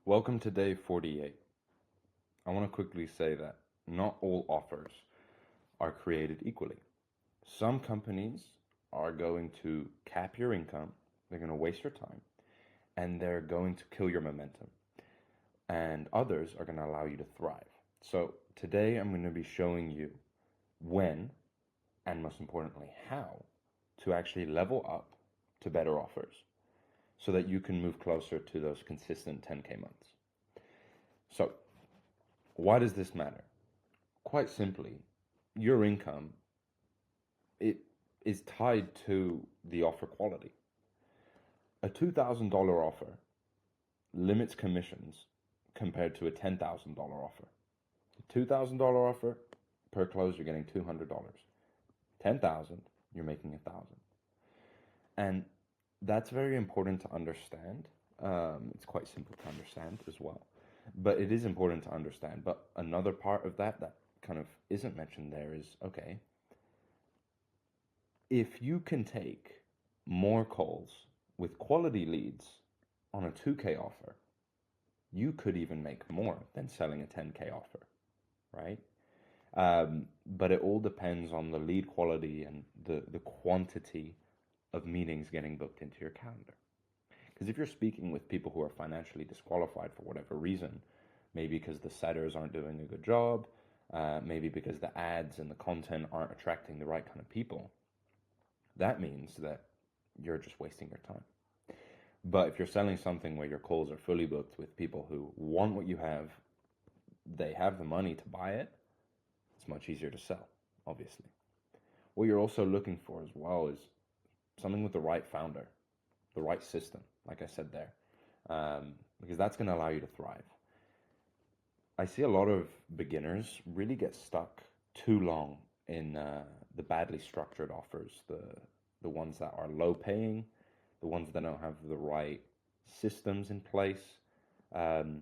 Welcome to day 48. I want to quickly say that not all offers are created equally. Some companies are going to cap your income, they're going to waste your time, and they're going to kill your momentum. And others are going to allow you to thrive. So today I'm going to be showing you when, and most importantly, how to actually level up to better offers so that you can move closer to those consistent 10K months. So, why does this matter? Quite simply, your income it is tied to the offer quality. A $2,000 offer limits commissions compared to a $10,000 offer. A $2,000 offer per close you're getting $200. 10,000 you're making 1,000. And that's very important to understand. It's quite simple to understand as well, but it is important to understand. But another part of that kind of isn't mentioned there is okay, if you can take more calls with quality leads on a 2K offer, you could even make more than selling a 10K offer, right? But it all depends on the lead quality and the quantity of meetings getting booked into your calendar. Because if you're speaking with people who are financially disqualified for whatever reason, maybe because the setters aren't doing a good job, maybe because the ads and the content aren't attracting the right kind of people, that means that you're just wasting your time. But if you're selling something where your calls are fully booked with people who want what you have, they have the money to buy it, it's much easier to sell, obviously. What you're also looking for as well is something with the right founder, the right system, like I said there, because that's going to allow you to thrive. I see a lot of beginners really get stuck too long in the badly structured offers, the ones that are low paying, the ones that don't have the right systems in place. Um,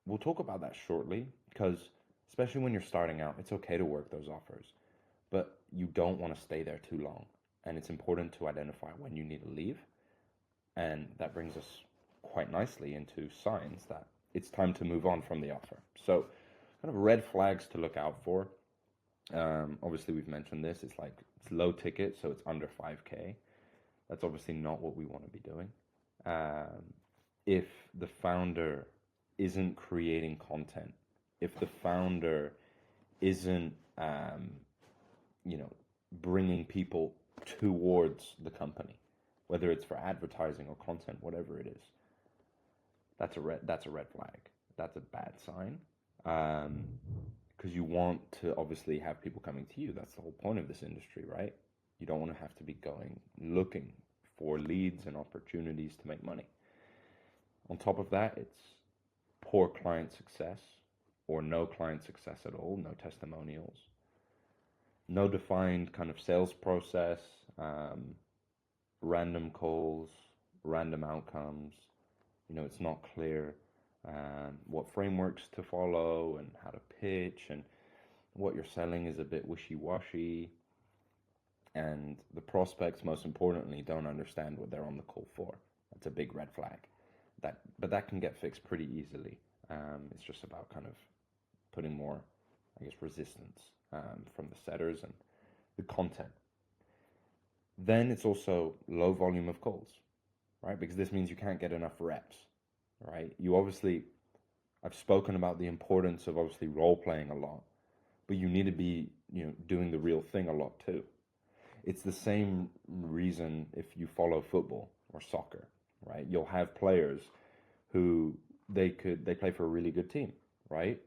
we'll talk about that shortly because, especially when you're starting out, it's okay to work those offers, but you don't want to stay there too long. And it's important to identify when you need to leave. And that brings us quite nicely into signs that it's time to move on from the offer. So, kind of red flags to look out for. Obviously, we've mentioned this. It's low ticket, so it's under 5K. That's obviously not what we want to be doing. If the founder isn't creating content, if the founder isn't, you know, bringing people towards the company, whether it's for advertising or content, whatever it is, that's a red flag. That's a bad sign. Because you want to obviously have people coming to you. That's the whole point of this industry, right? You don't want to have to be going looking for leads and opportunities to make money. On top of that, it's poor client success or no client success at all, no testimonials, no defined kind of sales process, random calls, random outcomes. It's not clear what frameworks to follow and how to pitch, and what you're selling is a bit wishy-washy, and the prospects, most importantly, don't understand what they're on the call for. That's a big red flag. But that can get fixed pretty easily. It's just about kind of putting more, I guess, resistance from the setters and the content. Then it's also low volume of calls, right? Because this means you can't get enough reps, right? I've spoken about the importance of obviously role playing a lot, but you need to be, doing the real thing a lot too. It's the same reason if you follow football or soccer, right? You'll have players who they play for a really good team, right?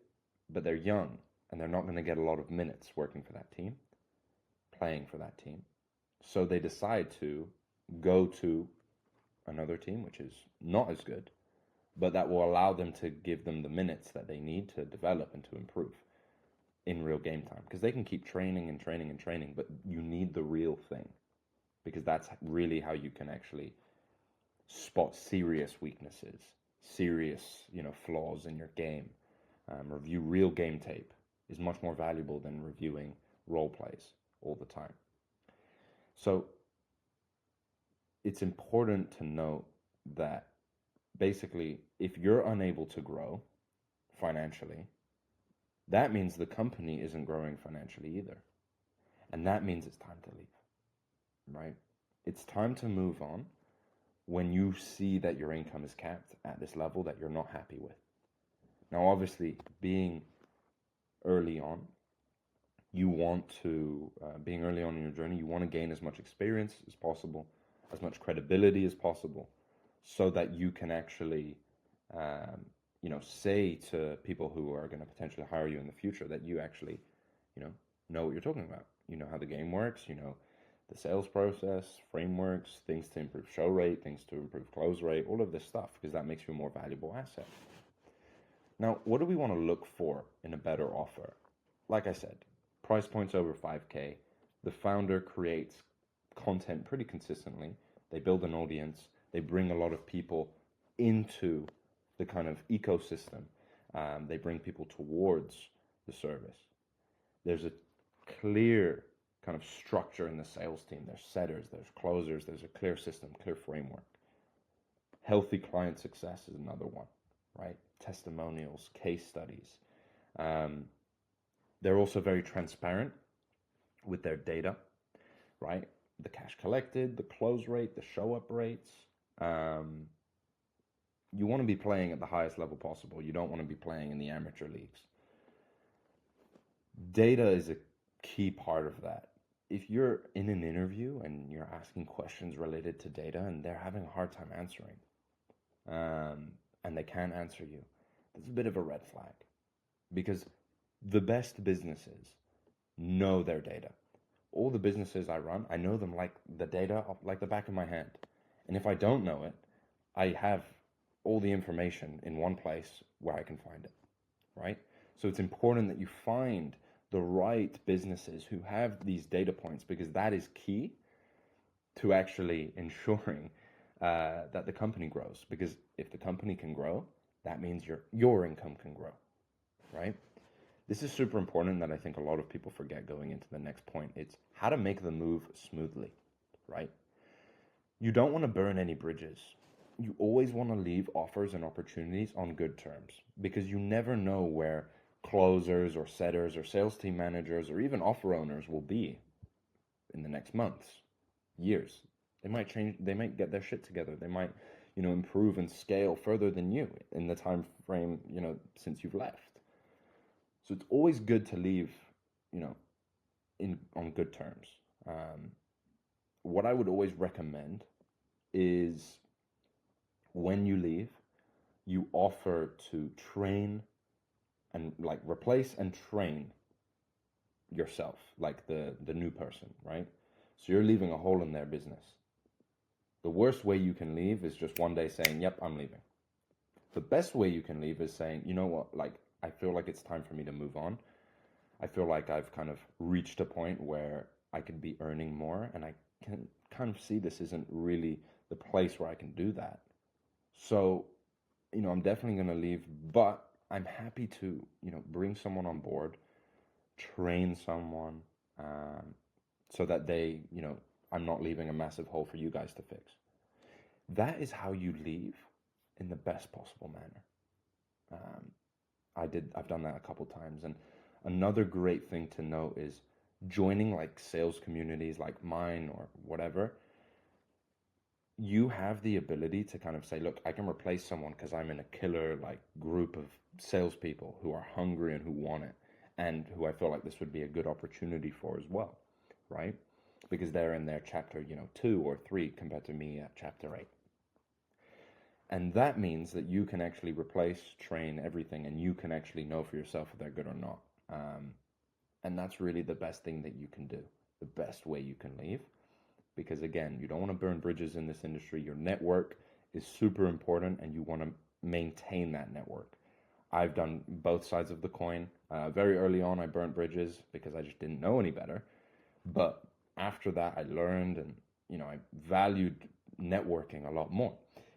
But they're young and they're not going to get a lot of minutes working for that team, playing for that team. So they decide to go to another team which is not as good, but that will allow them to give them the minutes that they need to develop and to improve in real game time, because they can keep training and training and training, but you need the real thing, because that's really how you can actually spot serious weaknesses, serious flaws in your game. Review real game tape is much more valuable than reviewing role plays all the time. So it's important to note that basically, if you're unable to grow financially, that means the company isn't growing financially either. And that means it's time to leave, right? It's time to move on when you see that your income is capped at this level that you're not happy with. Now, obviously, being early on, being early on in your journey, you want to gain as much experience as possible, as much credibility as possible, so that you can actually, say to people who are going to potentially hire you in the future that you actually, know what you're talking about. You know how the game works, the sales process, frameworks, things to improve show rate, things to improve close rate, all of this stuff, because that makes you a more valuable asset. Now, what do we want to look for in a better offer? Like I said, price points over 5K. The founder creates content pretty consistently. They build an audience. They bring a lot of people into the kind of ecosystem. They bring people towards the service. There's a clear kind of structure in the sales team. There's setters, there's closers, there's a clear system, clear framework. Healthy client success is another one, right? Testimonials, case studies. They're also very transparent with their data, right? The cash collected, the close rate, the show up rates. You want to be playing at the highest level possible. You don't want to be playing in the amateur leagues. Data is a key part of that. If you're in an interview and you're asking questions related to data and they're having a hard time answering, and they can't answer you, that's a bit of a red flag, because the best businesses know their data. All the businesses I run, I know them like the data, like the back of my hand. And if I don't know it, I have all the information in one place where I can find it, right? So it's important that you find the right businesses who have these data points, because that is key to actually ensuring that the company grows. Because if the company can grow, that means your income can grow, right? This is super important that I think a lot of people forget going into the next point. It's how to make the move smoothly, right? You don't want to burn any bridges. You always want to leave offers and opportunities on good terms, because you never know where closers or setters or sales team managers or even offer owners will be in the next months, years. They might change, they might get their shit together. They might, improve and scale further than you in the time frame, since you've left. So it's always good to leave, in on good terms. What I would always recommend is when you leave, you offer to train and like replace and train yourself, like the new person, right? So you're leaving a hole in their business. The worst way you can leave is just one day saying, "Yep, I'm leaving." The best way you can leave is saying, "You know what? Like, I feel like it's time for me to move on. I feel like I've kind of reached a point where I could be earning more, and I can kind of see this isn't really the place where I can do that. So, I'm definitely going to leave, but I'm happy to, bring someone on board, train someone, so that I'm not leaving a massive hole for you guys to fix." That is how you leave in the best possible manner. Um, I've done that a couple times. And another great thing to know is joining like sales communities like mine or whatever. You have the ability to kind of say, look, I can replace someone because I'm in a killer like group of salespeople who are hungry and who want it, and who I feel like this would be a good opportunity for as well, right? Because they're in their chapter, 2 or 3 compared to me at chapter 8. And that means that you can actually replace, train everything, and you can actually know for yourself if they're good or not. And that's really the best thing that you can do, the best way you can leave. Because again, you don't want to burn bridges in this industry. Your network is super important, and you want to maintain that network. I've done both sides of the coin. Very early on, I burnt bridges because I just didn't know any better. But after that, I learned, and I valued networking a lot more.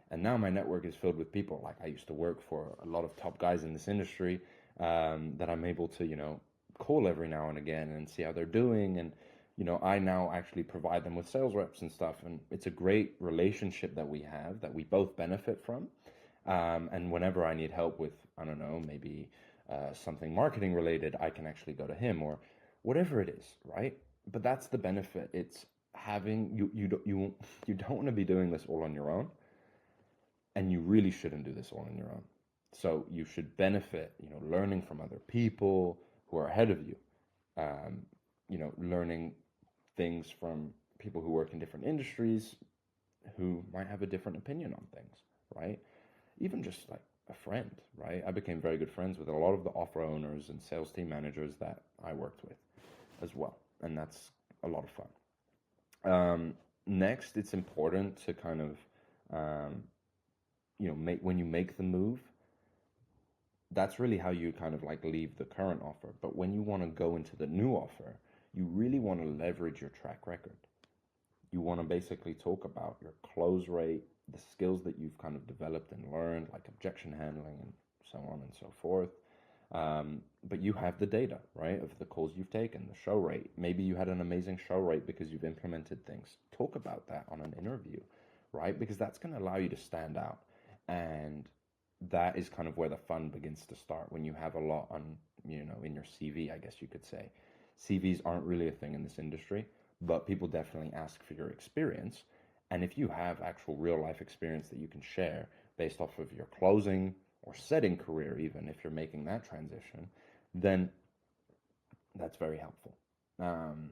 And now my network is filled with people. Like, I used to work for a lot of top guys in this industry, that I'm able to, call every now and again and see how they're doing. And, I now actually provide them with sales reps and stuff. And it's a great relationship that we have that we both benefit from. And whenever I need help with, I don't know, maybe something marketing related, I can actually go to him or whatever it is, right? But that's the benefit. It's having you don't want to be doing this all on your own, and you really shouldn't do this all on your own. So you should benefit, learning from other people who are ahead of you, um, learning things from people who work in different industries who might have a different opinion on things, right? Even just like a friend, right? I became very good friends with a lot of the offer owners and sales team managers that I worked with as well, and that's a lot of fun. Next, it's important to kind of, um, make when you make the move, that's really how you kind of like leave the current offer. But when you want to go into the new offer, you really want to leverage your track record. You want to basically talk about your close rate, the skills that you've kind of developed and learned, like objection handling and so on and so forth. But you have the data, right, of the calls you've taken, the show rate. Maybe you had an amazing show rate because you've implemented things. Talk about that on an interview, right? Because that's going to allow you to stand out. And that is kind of where the fun begins to start when you have a lot on, in your CV, I guess you could say. CVs aren't really a thing in this industry, but people definitely ask for your experience. And if you have actual real life experience that you can share based off of your closing or setting career, even if you're making that transition, then that's very helpful. Um,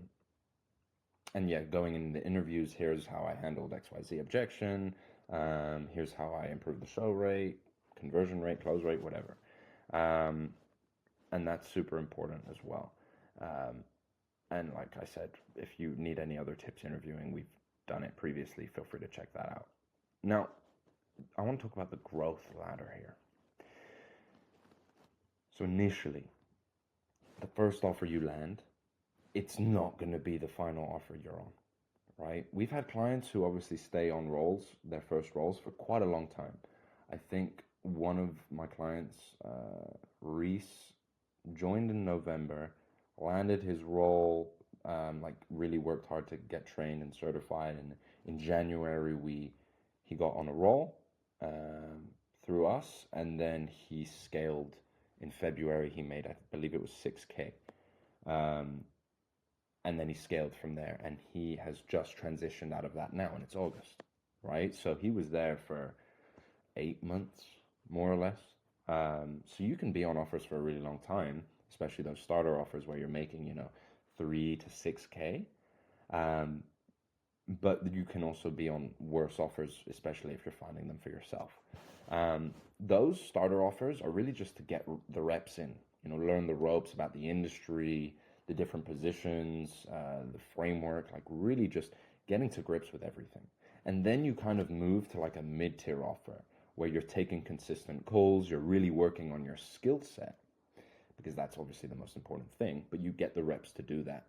and yeah, going in the interviews, here's how I handled XYZ objection. Here's how I improved the show rate, conversion rate, close rate, whatever. Um, and that's super important as well. Um, and like I said, if you need any other tips interviewing, we've done it previously. Feel free to check that out. Now, I want to talk about the growth ladder here. So initially, the first offer you land, it's not going to be the final offer you're on, right? We've had clients who obviously stay on roles, their first roles, for quite a long time. I think one of my clients, Reese, joined in November, landed his role, like really worked hard to get trained and certified, and in January he got on a roll um, through us, and then he scaled. In February, he made, I believe it was 6K. Um, and then he scaled from there, and he has just transitioned out of that now, and it's August, right? So he was there for 8 months, more or less. So you can be on offers for a really long time, especially those starter offers where you're making, 3 to 6K. Um, but you can also be on worse offers, especially if you're finding them for yourself. Those starter offers are really just to get the reps in, learn the ropes about the industry, the different positions, the framework, like really just getting to grips with everything. And then you kind of move to like a mid-tier offer where you're taking consistent calls, you're really working on your skill set because that's obviously the most important thing, but you get the reps to do that.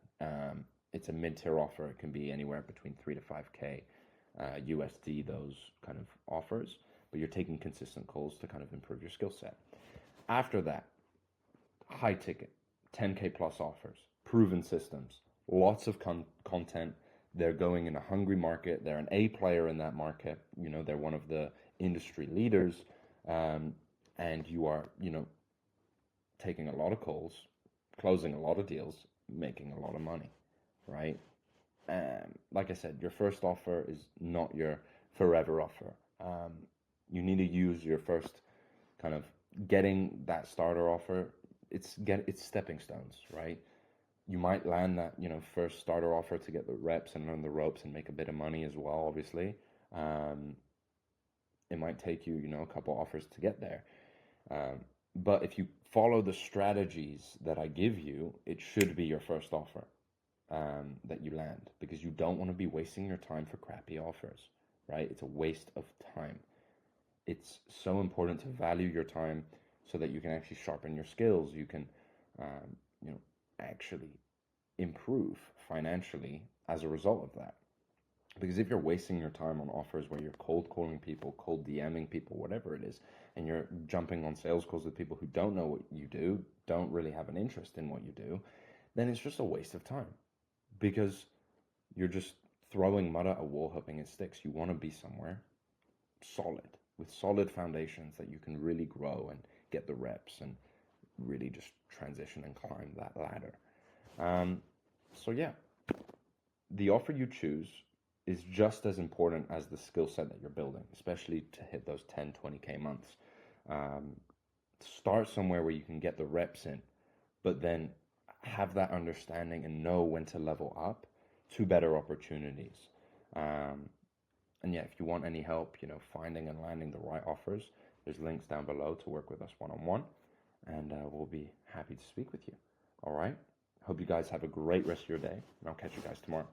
It's a mid-tier offer. It can be anywhere between 3 to 5K USD, those kind of offers, but you're taking consistent calls to kind of improve your skill set. After that, high ticket, 10K plus offers, proven systems, lots of content. They're going in a hungry market. They're an A player in that market. They're one of the industry leaders. And you are, taking a lot of calls, closing a lot of deals, making a lot of money, right? Like I said, your first offer is not your forever offer. You need to use your first kind of getting that starter offer. It's stepping stones, right? You might land that first starter offer to get the reps and learn the ropes and make a bit of money as well. Obviously, um, it might take you a couple offers to get there. Um, but if you follow the strategies that I give you, it should be your first offer that you land because you don't want to be wasting your time for crappy offers, right? It's a waste of time. It's so important to value your time so that you can actually sharpen your skills. You can, um, actually improve financially as a result of that. Because if you're wasting your time on offers where you're cold calling people, cold DMing people, whatever it is, and you're jumping on sales calls with people who don't know what you do, don't really have an interest in what you do, then it's just a waste of time because you're just throwing mud at a wall hoping it sticks. You want to be somewhere solid, with solid foundations that you can really grow and get the reps and really just transition and climb that ladder. So yeah, the offer you choose is just as important as the skill set that you're building, especially to hit those 10, 20K months. Um, Start somewhere where you can get the reps in, but then have that understanding and know when to level up to better opportunities. Um, and yeah, if you want any help, finding and landing the right offers, there's links down below to work with us one-on-one, and we'll be happy to speak with you. All right. Hope you guys have a great rest of your day, and I'll catch you guys tomorrow.